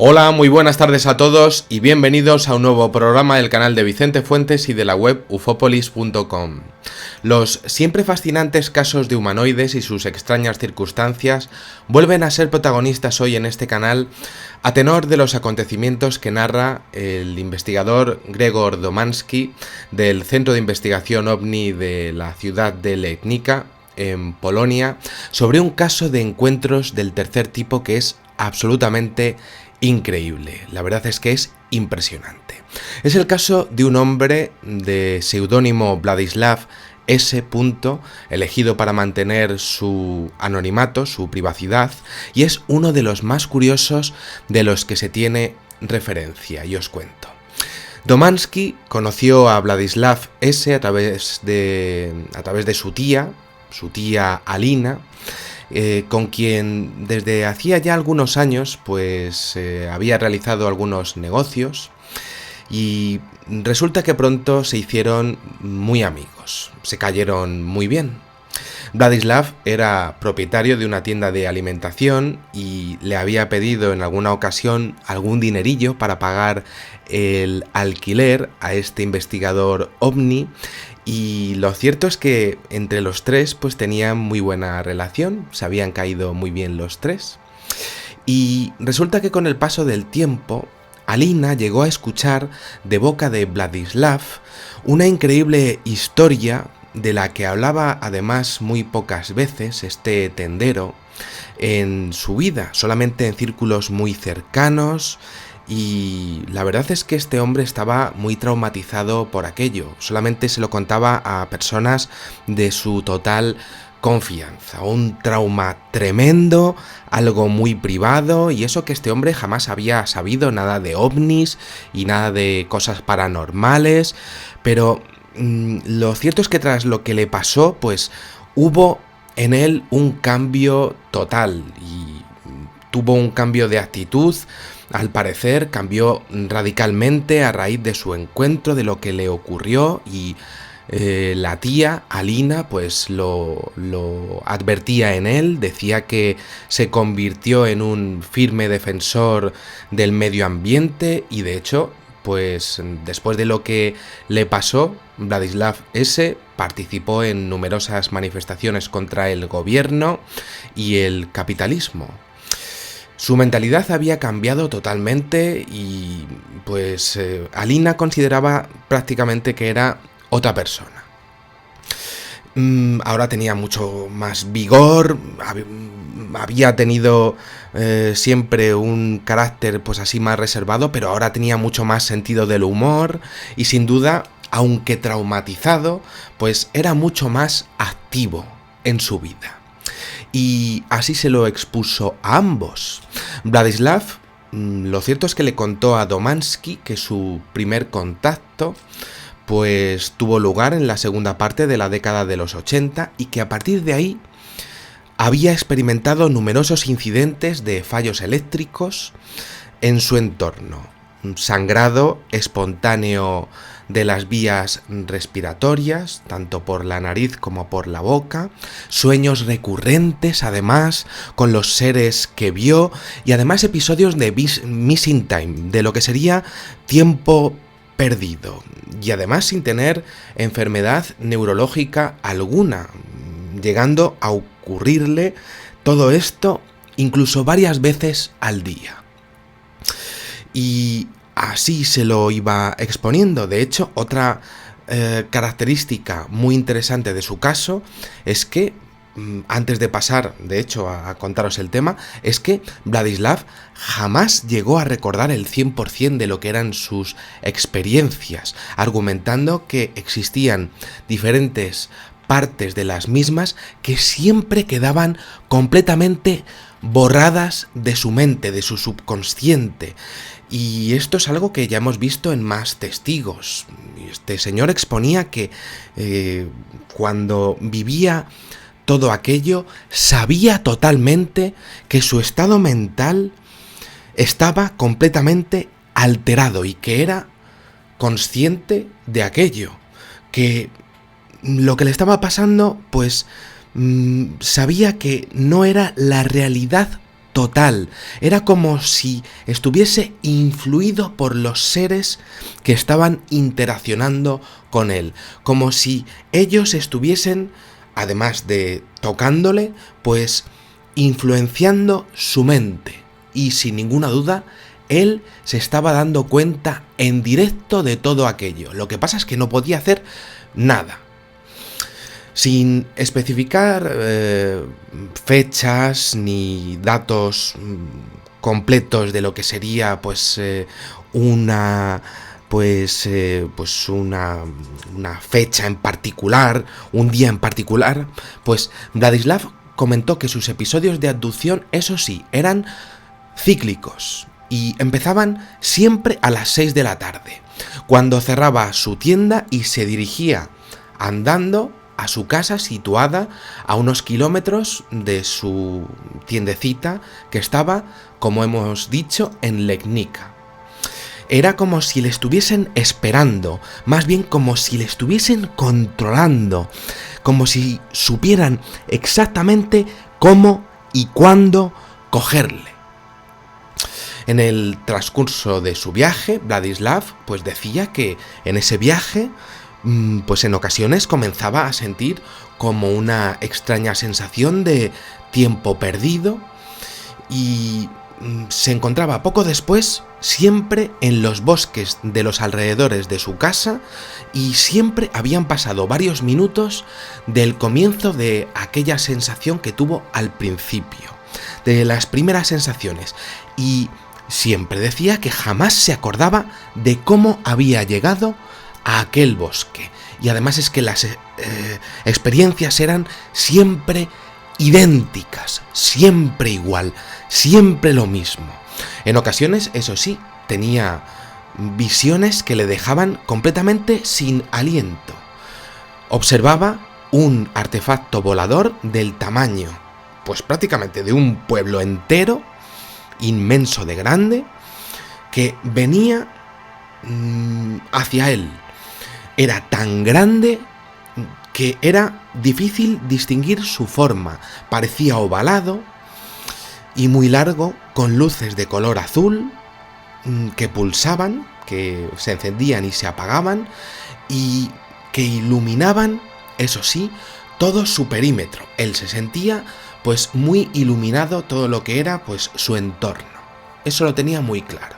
Hola, muy buenas tardes a todos y bienvenidos a un nuevo programa del canal de Vicente Fuentes y de la web ufopolis.com. Los siempre fascinantes casos de humanoides y sus extrañas circunstancias vuelven a ser protagonistas hoy en este canal a tenor de los acontecimientos que narra el investigador Grzegorz Domański del Centro de Investigación OVNI de la ciudad de Legnica, en Polonia, sobre un caso de encuentros del tercer tipo que es absolutamente increíble. La verdad es que es impresionante. Es el caso de un hombre de seudónimo Vladislav S. elegido para mantener su anonimato, su privacidad, y es uno de los más curiosos de los que se tiene referencia, y os cuento. Domański conoció a Vladislav S. a través de su tía Alina, con quien desde hacía ya algunos años había realizado algunos negocios, y resulta que pronto se hicieron muy amigos, se cayeron muy bien. Vladislav era propietario de una tienda de alimentación y le había pedido en alguna ocasión algún dinerillo para pagar el alquiler a este investigador OVNI, y lo cierto es que entre los tres tenían muy buena relación, se habían caído muy bien los tres. Y resulta que con el paso del tiempo, Alina llegó a escuchar de boca de Vladislav una increíble historia de la que hablaba además muy pocas veces este tendero en su vida, solamente en círculos muy cercanos. Y la verdad es que este hombre estaba muy traumatizado por aquello, solamente se lo contaba a personas de su total confianza, un trauma tremendo, algo muy privado, y eso que este hombre jamás había sabido nada de ovnis y nada de cosas paranormales, pero lo cierto es que tras lo que le pasó, hubo en él un cambio total y tuvo un cambio de actitud. Al parecer cambió radicalmente a raíz de su encuentro, de lo que le ocurrió, y la tía Alina lo advertía en él, decía que se convirtió en un firme defensor del medio ambiente, y de hecho, después de lo que le pasó, Vladislav S. participó en numerosas manifestaciones contra el gobierno y el capitalismo. Su mentalidad había cambiado totalmente y Alina consideraba prácticamente que era otra persona. Ahora tenía mucho más vigor, había tenido siempre un carácter así más reservado, pero ahora tenía mucho más sentido del humor y sin duda, aunque traumatizado, era mucho más activo en su vida. Y así se lo expuso a ambos. Vladislav, lo cierto es que le contó a Domański que su primer contacto tuvo lugar en la segunda parte de la década de los 80 y que a partir de ahí había experimentado numerosos incidentes de fallos eléctricos en su entorno, un sangrado espontáneo de las vías respiratorias, tanto por la nariz como por la boca, sueños recurrentes además con los seres que vio, y además episodios de missing time, de lo que sería tiempo perdido, y además sin tener enfermedad neurológica alguna, llegando a ocurrirle todo esto incluso varias veces al día. Y así se lo iba exponiendo. De hecho, otra característica muy interesante de su caso es que, antes de pasar, de hecho, a contaros el tema, es que Vladislav jamás llegó a recordar el 100% de lo que eran sus experiencias, argumentando que existían diferentes partes de las mismas que siempre quedaban completamente borradas de su mente, de su subconsciente. Y esto es algo que ya hemos visto en más testigos. Este señor exponía que cuando vivía todo aquello, sabía totalmente que su estado mental estaba completamente alterado y que era consciente de aquello, que lo que le estaba pasando, sabía que no era la realidad total. Era como si estuviese influido por los seres que estaban interaccionando con él. Como si ellos estuviesen, además de tocándole, pues influenciando su mente. Y sin ninguna duda, él se estaba dando cuenta en directo de todo aquello. Lo que pasa es que no podía hacer nada. Sin especificar fechas ni datos completos de lo que sería una fecha en particular, un día en particular, pues Vladislav comentó que sus episodios de abducción, eso sí, eran cíclicos y empezaban siempre a las 6 de la tarde, cuando cerraba su tienda y se dirigía andando a su casa situada a unos kilómetros de su tiendecita que estaba, como hemos dicho, en Legnica. Era como si le estuviesen esperando, más bien como si le estuviesen controlando, como si supieran exactamente cómo y cuándo cogerle. En el transcurso de su viaje, Vladislav pues decía que en ese viaje pues en ocasiones comenzaba a sentir como una extraña sensación de tiempo perdido y se encontraba poco después siempre en los bosques de los alrededores de su casa y siempre habían pasado varios minutos del comienzo de aquella sensación que tuvo al principio, de las primeras sensaciones, y siempre decía que jamás se acordaba de cómo había llegado a aquel bosque. Y además es que las experiencias eran siempre idénticas, siempre igual, siempre lo mismo. En ocasiones, eso sí, tenía visiones que le dejaban completamente sin aliento. Observaba un artefacto volador del tamaño, pues prácticamente de un pueblo entero, inmenso de grande, que venía hacia él. Era tan grande que era difícil distinguir su forma. Parecía ovalado y muy largo, con luces de color azul que pulsaban, que se encendían y se apagaban y que iluminaban, eso sí, todo su perímetro. Él se sentía pues muy iluminado, todo lo que era pues su entorno. Eso lo tenía muy claro.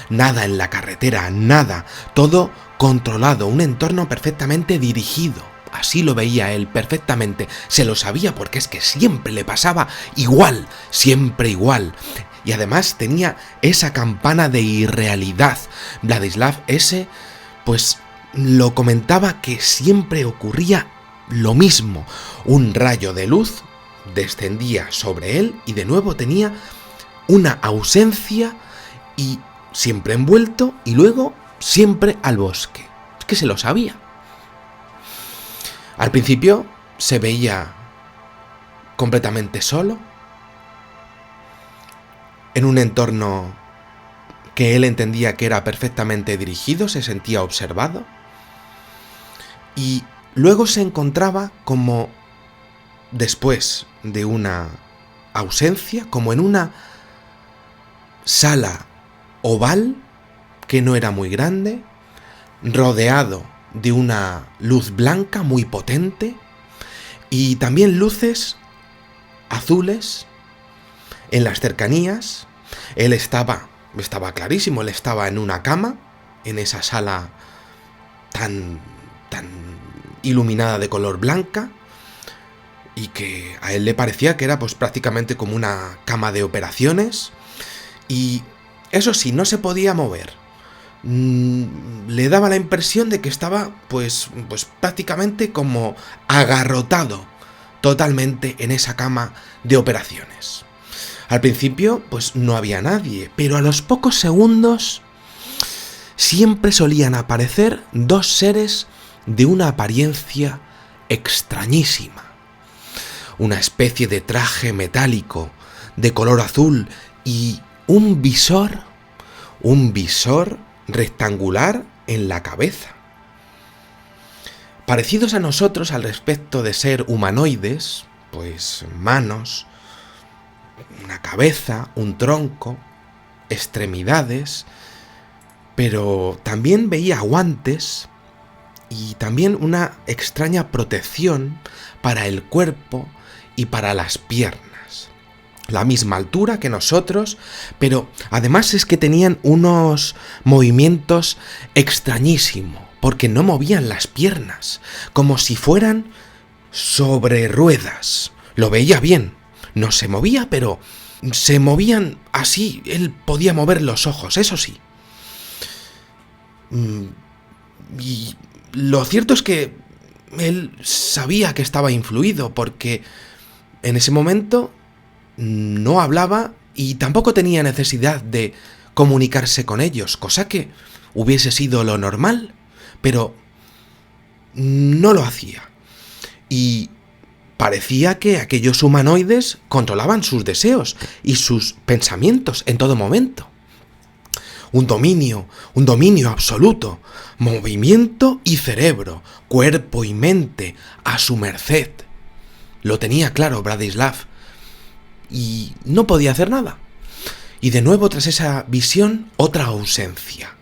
Nada en la carretera, nada, todo controlado, un entorno perfectamente dirigido. Así lo veía él perfectamente, se lo sabía porque es que siempre le pasaba igual, siempre igual. Y además tenía esa campana de irrealidad. Vladislav pues lo comentaba que siempre ocurría lo mismo. Un rayo de luz descendía sobre él y de nuevo tenía una ausencia y siempre envuelto y luego siempre al bosque. Es que se lo sabía. Al principio se veía completamente solo, en un entorno que él entendía que era perfectamente dirigido, se sentía observado, y luego se encontraba como después de una ausencia, como en una sala oval que no era muy grande, rodeado de una luz blanca muy potente y también luces azules en las cercanías. Él estaba clarísimo, él estaba en una cama, en esa sala tan iluminada de color blanca, y que a él le parecía que era pues prácticamente como una cama de operaciones, y eso sí, no se podía mover. Le daba la impresión de que estaba pues prácticamente como agarrotado totalmente en esa cama de operaciones. Al principio pues no había nadie, pero a los pocos segundos siempre solían aparecer dos seres de una apariencia extrañísima. Una especie de traje metálico de color azul y un visor rectangular en la cabeza. Parecidos a nosotros al respecto de ser humanoides, pues manos, una cabeza, un tronco, extremidades, pero también veía guantes y también una extraña protección para el cuerpo y para las piernas. La misma altura que nosotros, pero además es que tenían unos movimientos extrañísimos, porque no movían las piernas, como si fueran sobre ruedas. Lo veía bien, no se movía, pero se movían así, él podía mover los ojos, eso sí. Y lo cierto es que él sabía que estaba influido, porque en ese momento no hablaba y tampoco tenía necesidad de comunicarse con ellos, cosa que hubiese sido lo normal, pero no lo hacía. Y parecía que aquellos humanoides controlaban sus deseos y sus pensamientos en todo momento. Un dominio absoluto, movimiento y cerebro, cuerpo y mente a su merced. Lo tenía claro Bradislav y no podía hacer nada. Y de nuevo, tras esa visión, otra ausencia.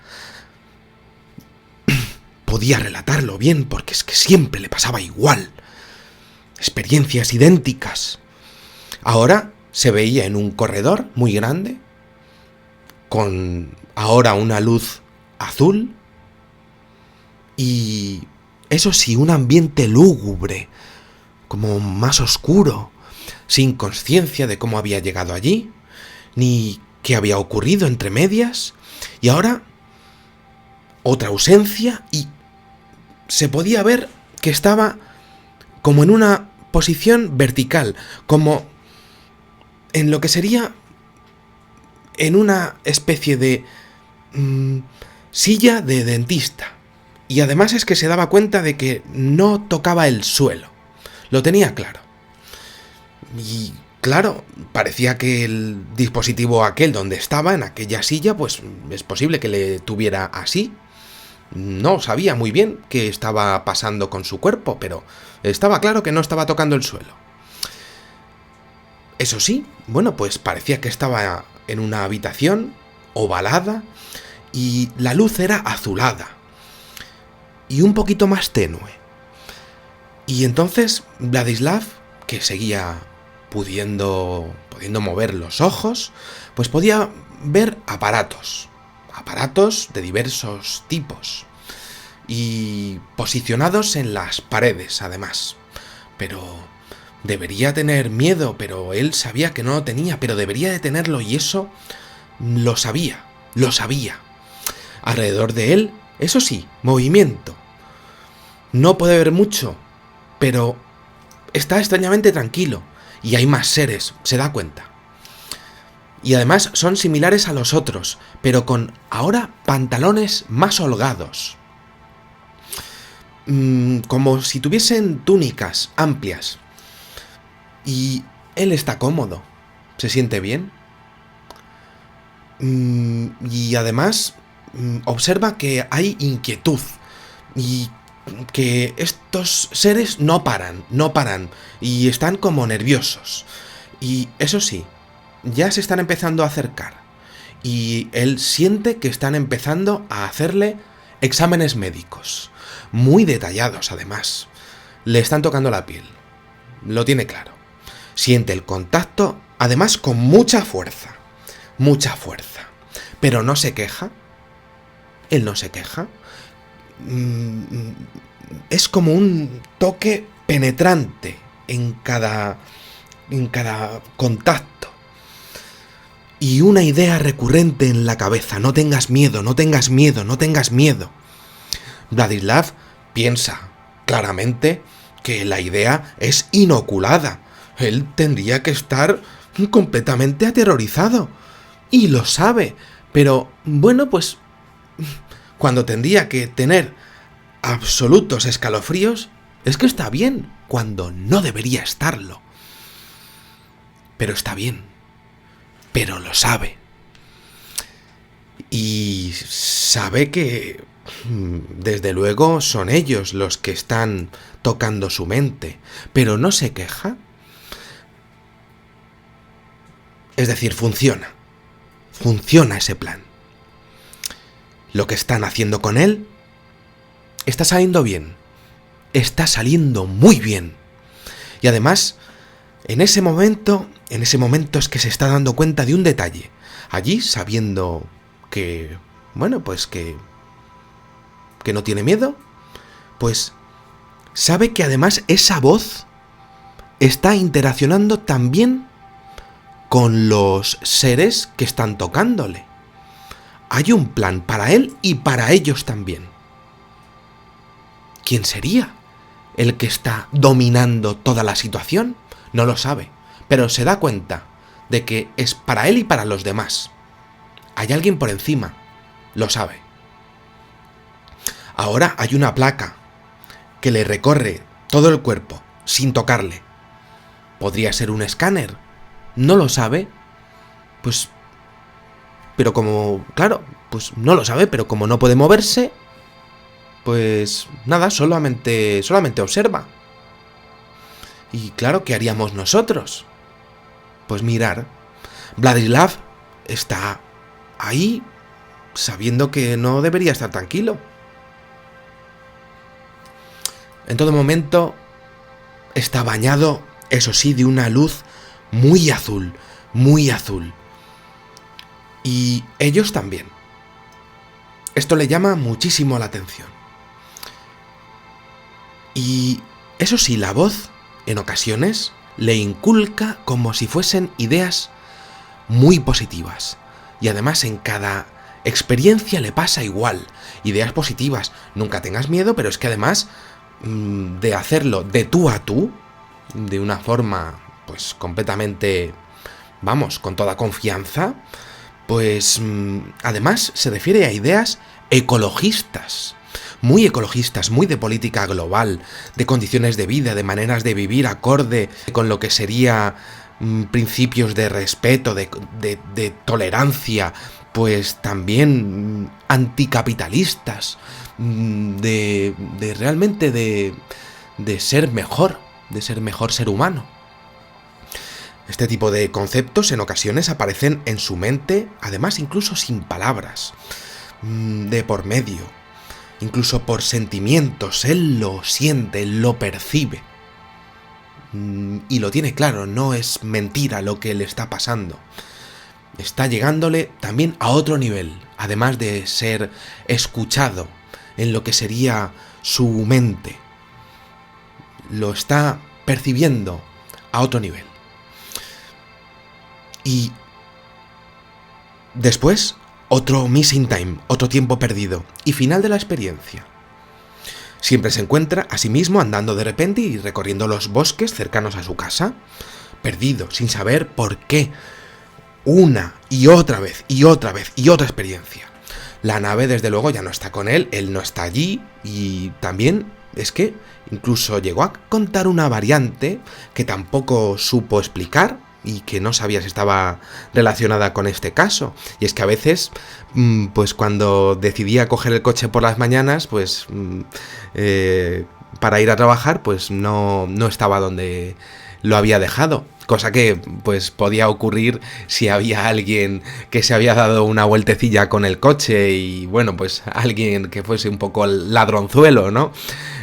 Podía relatarlo bien porque es que siempre le pasaba igual. Experiencias idénticas. Ahora se veía en un corredor muy grande, con ahora una luz azul y, eso sí, un ambiente lúgubre, como más oscuro, sin conciencia de cómo había llegado allí, ni qué había ocurrido entre medias, y ahora otra ausencia y se podía ver que estaba como en una posición vertical, como en lo que sería en una especie de silla de dentista. Y además es que se daba cuenta de que no tocaba el suelo. Lo tenía claro. Y claro, parecía que el dispositivo aquel donde estaba, en aquella silla, pues es posible que le tuviera así. No sabía muy bien qué estaba pasando con su cuerpo, pero estaba claro que no estaba tocando el suelo. Eso sí, bueno, pues parecía que estaba en una habitación ovalada y la luz era azulada y un poquito más tenue. Y entonces Vladislav, que seguía pudiendo mover los ojos, pues podía ver aparatos de diversos tipos y posicionados en las paredes, además. Pero debería tener miedo, pero él sabía que no lo tenía, pero debería de tenerlo, y eso lo sabía. Alrededor de él, eso sí, movimiento. No puede ver mucho, pero está extrañamente tranquilo, y hay más seres, se da cuenta. Y además son similares a los otros, pero con ahora pantalones más holgados. Como si tuviesen túnicas amplias. Y él está cómodo, se siente bien. Y además observa que hay inquietud y que estos seres no paran y están como nerviosos. Y eso sí, ya se están empezando a acercar y él siente que están empezando a hacerle exámenes médicos, muy detallados además. Le están tocando la piel, lo tiene claro. Siente el contacto, además con mucha fuerza, pero no se queja. Él no se queja. Es como un toque penetrante en cada contacto. Y una idea recurrente en la cabeza: no tengas miedo. Vladislav piensa claramente que la idea es inoculada. Él tendría que estar completamente aterrorizado. Y lo sabe. Pero, bueno, pues cuando tendría que tener absolutos escalofríos, es que está bien cuando no debería estarlo. Pero está bien. Pero lo sabe. Y sabe que, desde luego, son ellos los que están tocando su mente. Pero no se queja. Es decir, funciona. Funciona ese plan. Lo que están haciendo con él está saliendo bien. Está saliendo muy bien. Y además, en ese momento es que se está dando cuenta de un detalle. Allí, sabiendo que, bueno, pues que no tiene miedo, pues sabe que además esa voz está interaccionando también con los seres que están tocándole. Hay un plan para él y para ellos también. ¿Quién sería el que está dominando toda la situación? No lo sabe, pero se da cuenta de que es para él y para los demás. Hay alguien por encima, lo sabe. Ahora hay una placa que le recorre todo el cuerpo sin tocarle. ¿Podría ser un escáner? No lo sabe. Pues... Pero como... Claro, pues no lo sabe, pero como no puede moverse, pues nada, solamente observa. Y claro, ¿qué haríamos nosotros? Pues mirar. Vladislav está ahí, sabiendo que no debería estar tranquilo. En todo momento está bañado, eso sí, de una luz muy azul, muy azul. Y ellos también. Esto le llama muchísimo la atención. Y eso sí, la voz, en ocasiones, le inculca como si fuesen ideas muy positivas. Y además en cada experiencia le pasa igual. Ideas positivas. Nunca tengas miedo, pero es que además de hacerlo de tú a tú, de una forma pues completamente, vamos, con toda confianza, pues además se refiere a ideas ecologistas, muy de política global, de condiciones de vida, de maneras de vivir acorde con lo que sería principios de respeto, de tolerancia, pues también anticapitalistas, de realmente de ser mejor, de ser mejor ser humano. Este tipo de conceptos en ocasiones aparecen en su mente, además incluso sin palabras, de por medio, incluso por sentimientos. Él lo siente, él lo percibe. Y lo tiene claro, no es mentira lo que le está pasando. Está llegándole también a otro nivel, además de ser escuchado en lo que sería su mente. Lo está percibiendo a otro nivel. Y después, otro missing time, otro tiempo perdido y final de la experiencia. Siempre se encuentra a sí mismo andando de repente y recorriendo los bosques cercanos a su casa, perdido, sin saber por qué. Una y otra vez y otra vez y otra experiencia. La nave desde luego ya no está con él no está allí y también es que incluso llegó a contar una variante que tampoco supo explicar y que no sabía si estaba relacionada con este caso. Y es que a veces, pues cuando decidía coger el coche por las mañanas, pues para ir a trabajar, pues no estaba donde lo había dejado. Cosa que pues podía ocurrir si había alguien que se había dado una vueltecilla con el coche y bueno, pues alguien que fuese un poco ladronzuelo, ¿no?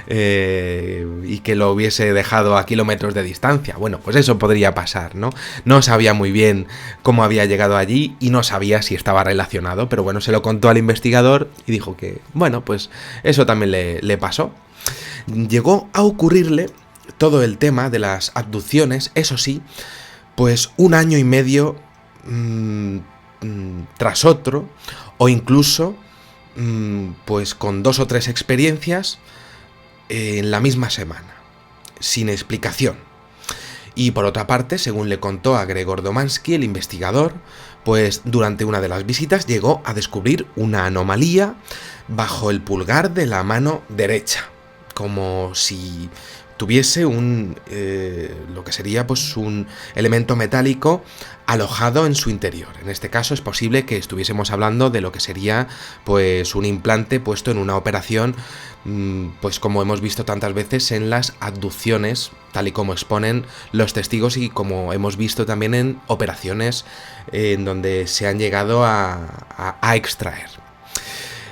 Y que lo hubiese dejado a kilómetros de distancia. Bueno, pues eso podría pasar, ¿no? No sabía muy bien cómo había llegado allí y no sabía si estaba relacionado, pero bueno, se lo contó al investigador y dijo que, bueno, pues eso también le pasó. Llegó a ocurrirle todo el tema de las abducciones, eso sí, pues 1 año y medio tras otro, o incluso pues con 2 o 3 experiencias en la misma semana, sin explicación. Y por otra parte, según le contó a Gregor Domansky, el investigador, pues durante una de las visitas llegó a descubrir una anomalía bajo el pulgar de la mano derecha, como si tuviese lo que sería pues un elemento metálico alojado en su interior. En este caso es posible que estuviésemos hablando de lo que sería pues un implante puesto en una operación, pues como hemos visto tantas veces en las abducciones, tal y como exponen los testigos y como hemos visto también en operaciones en donde se han llegado a extraer.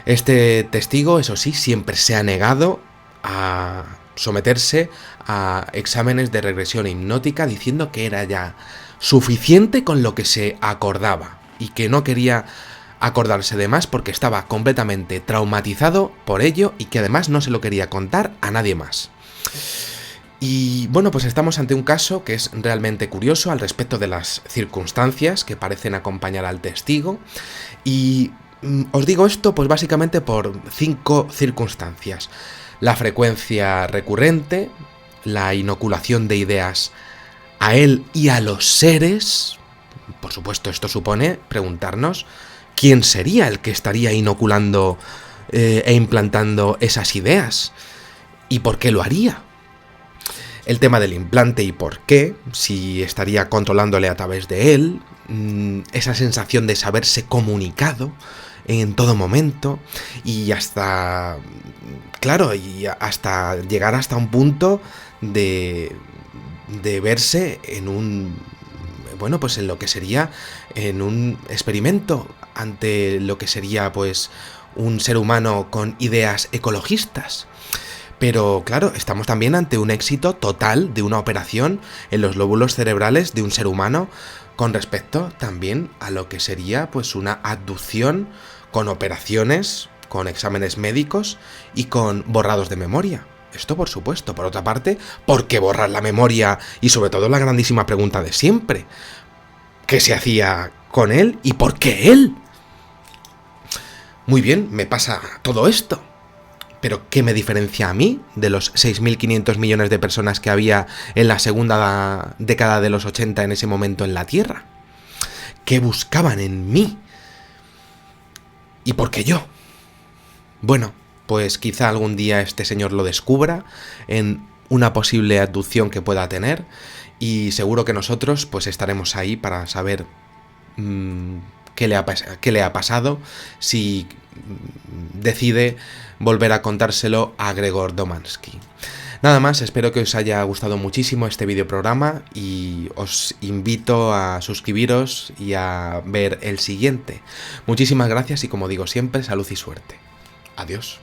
Este testigo, eso sí, siempre se ha negado a someterse a exámenes de regresión hipnótica, diciendo que era ya suficiente con lo que se acordaba y que no quería acordarse de más porque estaba completamente traumatizado por ello y que además no se lo quería contar a nadie más. Y bueno, pues estamos ante un caso que es realmente curioso al respecto de las circunstancias que parecen acompañar al testigo, y os digo esto pues básicamente por 5 circunstancias: la frecuencia recurrente, la inoculación de ideas a él y a los seres. Por supuesto, esto supone preguntarnos quién sería el que estaría inoculando e implantando esas ideas y por qué lo haría. El tema del implante y por qué, si estaría controlándole a través de él, esa sensación de saberse comunicado en todo momento y hasta, claro, y hasta llegar hasta un punto de verse en un, bueno, pues en lo que sería en un experimento ante lo que sería pues un ser humano con ideas ecologistas. Pero claro, estamos también ante un éxito total de una operación en los lóbulos cerebrales de un ser humano con respecto también a lo que sería pues una abducción con operaciones, con exámenes médicos y con borrados de memoria. Esto por supuesto. Por otra parte, ¿por qué borrar la memoria? Y sobre todo la grandísima pregunta de siempre: ¿qué se hacía con él y por qué él? Muy bien, me pasa todo esto. Pero ¿qué me diferencia a mí de los 6.500 millones de personas que había en la segunda década de los 80 en ese momento en la Tierra? ¿Qué buscaban en mí? ¿Y por qué yo? Bueno, pues quizá algún día este señor lo descubra en una posible abducción que pueda tener, y seguro que nosotros pues estaremos ahí para saber qué le ha pasado, si decide volver a contárselo a Gregor Domansky. Nada más, espero que os haya gustado muchísimo este videoprograma y os invito a suscribiros y a ver el siguiente. Muchísimas gracias y, como digo siempre, salud y suerte. Adiós.